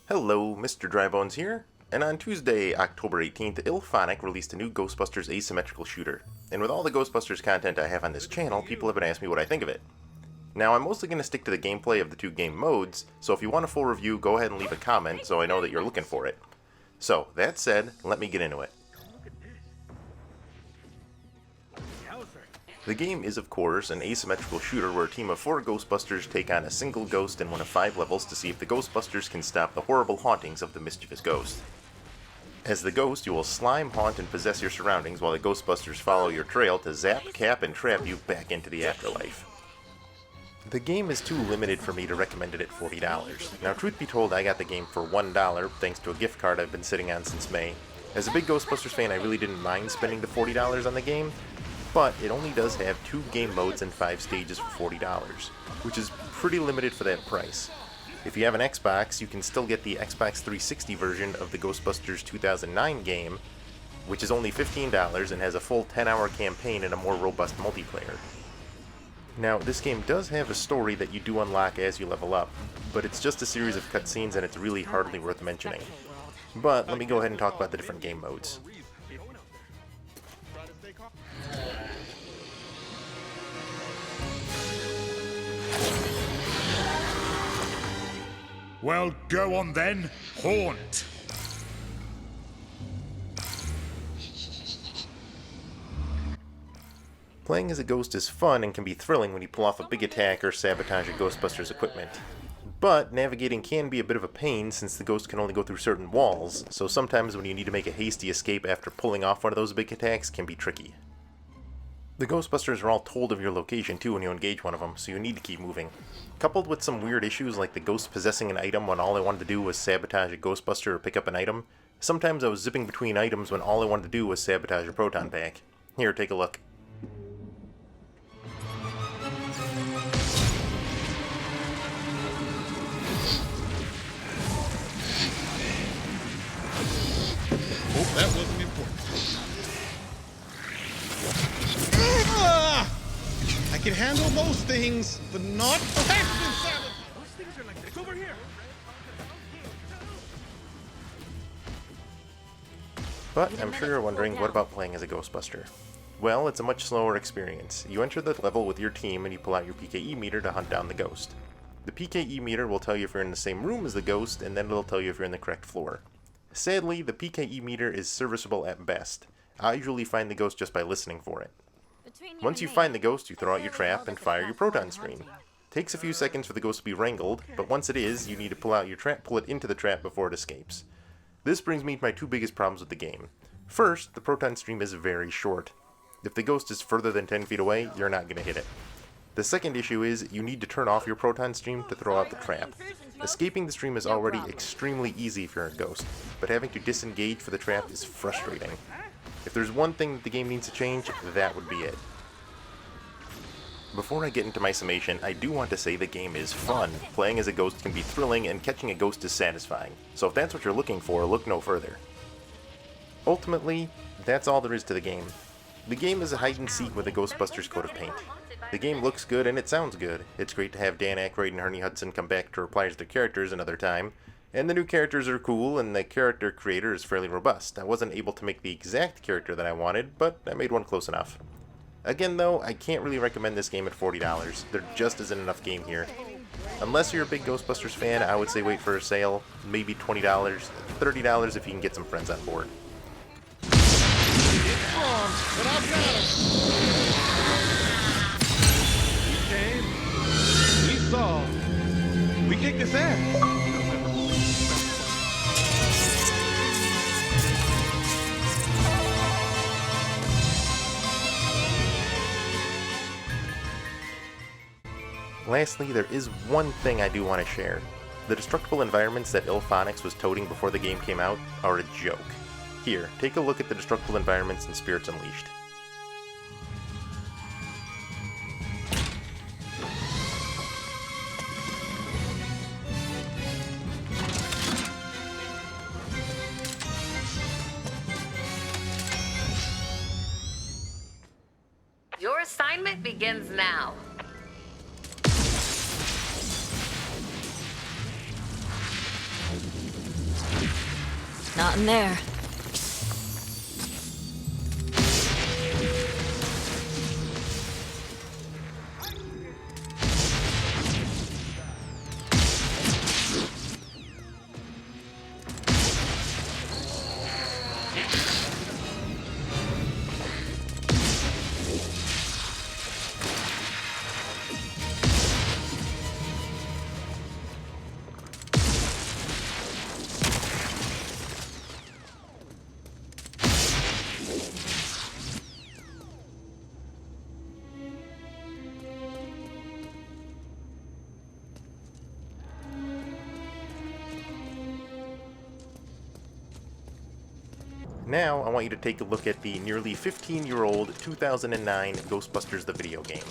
Hello, Mr. Drybones here, and on Tuesday, October 18th, IllFonic released a new Ghostbusters asymmetrical shooter. And with all the Ghostbusters content I have on this channel, people have been asking me what I think of it. Now, I'm mostly going to stick to the gameplay of the two game modes, so if you want a full review, go ahead and leave a comment so I know that you're looking for it. So, that said, let me get into it. The game is, of course, an asymmetrical shooter where a team of 4 Ghostbusters take on a single ghost in one of 5 levels to see if the Ghostbusters can stop the horrible hauntings of the mischievous ghost. As the ghost, you will slime, haunt, and possess your surroundings while the Ghostbusters follow your trail to zap, cap, and trap you back into the afterlife. The game is too limited for me to recommend it at $40. Now, truth be told, I got the game for $1 thanks to a gift card I've been sitting on since May. As a big Ghostbusters fan, I really didn't mind spending the $40 on the game, but it only does have 2 game modes and 5 stages for $40, which is pretty limited for that price. If you have an Xbox, you can still get the Xbox 360 version of the Ghostbusters 2009 game, which is only $15 and has a full 10-hour campaign and a more robust multiplayer. Now, this game does have a story that you do unlock as you level up, but it's just a series of cutscenes and it's really hardly worth mentioning. But let me go ahead and talk about the different game modes. Well, go on then, haunt! Playing as a ghost is fun and can be thrilling when you pull off a big attack or sabotage a Ghostbusters equipment. But navigating can be a bit of a pain since the ghost can only go through certain walls, so sometimes when you need to make a hasty escape after pulling off one of those big attacks can be tricky. The Ghostbusters are all told of your location too when you engage one of them, so you need to keep moving. Coupled with some weird issues like the ghost possessing an item when all I wanted to do was sabotage a Ghostbuster or pick up an item, sometimes I was zipping between items when all I wanted to do was sabotage a proton pack. Here, take a look. Hope that wasn't important. I can handle most things, but not active sabotage. Those things are like this. Over here. But I'm sure you're wondering, what about playing as a Ghostbuster? Well, it's a much slower experience. You enter the level with your team and you pull out your PKE meter to hunt down the ghost. The PKE meter will tell you if you're in the same room as the ghost, and then it'll tell you if you're in the correct floor. Sadly, the PKE meter is serviceable at best. I usually find the ghost just by listening for it. Once you find the ghost, you throw out your trap and fire your proton stream. Takes a few seconds for the ghost to be wrangled, but once it is, you need to pull out your trap, pull it into the trap before it escapes. This brings me to my 2 biggest problems with the game. First, the proton stream is very short. If the ghost is further than 10 feet away, you're not going to hit it. The second issue is, you need to turn off your proton stream to throw out the trap. Escaping the stream is already extremely easy if you're a ghost, but having to disengage for the trap is frustrating. If there's one thing that the game needs to change, that would be it. Before I get into my summation, I do want to say the game is fun. Playing as a ghost can be thrilling, and catching a ghost is satisfying. So if that's what you're looking for, look no further. Ultimately, that's all there is to the game. The game is a hide-and-seek with a Ghostbusters coat of paint. The game looks good and it sounds good. It's great to have Dan Aykroyd and Ernie Hudson come back to reprise their characters another time. And the new characters are cool, and the character creator is fairly robust. I wasn't able to make the exact character that I wanted, but I made one close enough. Again though, I can't really recommend this game at $40. There just isn't enough game here. Unless you're a big Ghostbusters fan, I would say wait for a sale. Maybe $20, $30 if you can get some friends on board. It's wrong, but I've got him. We came. We saw. We kicked his ass. Lastly, there is one thing I do want to share. The destructible environments that IllFonic was toting before the game came out are a joke. Here, take a look at the destructible environments in Spirits Unleashed. Your assignment begins now. Not in there. Now, I want you to take a look at the nearly 15-year-old 2009 Ghostbusters the video game.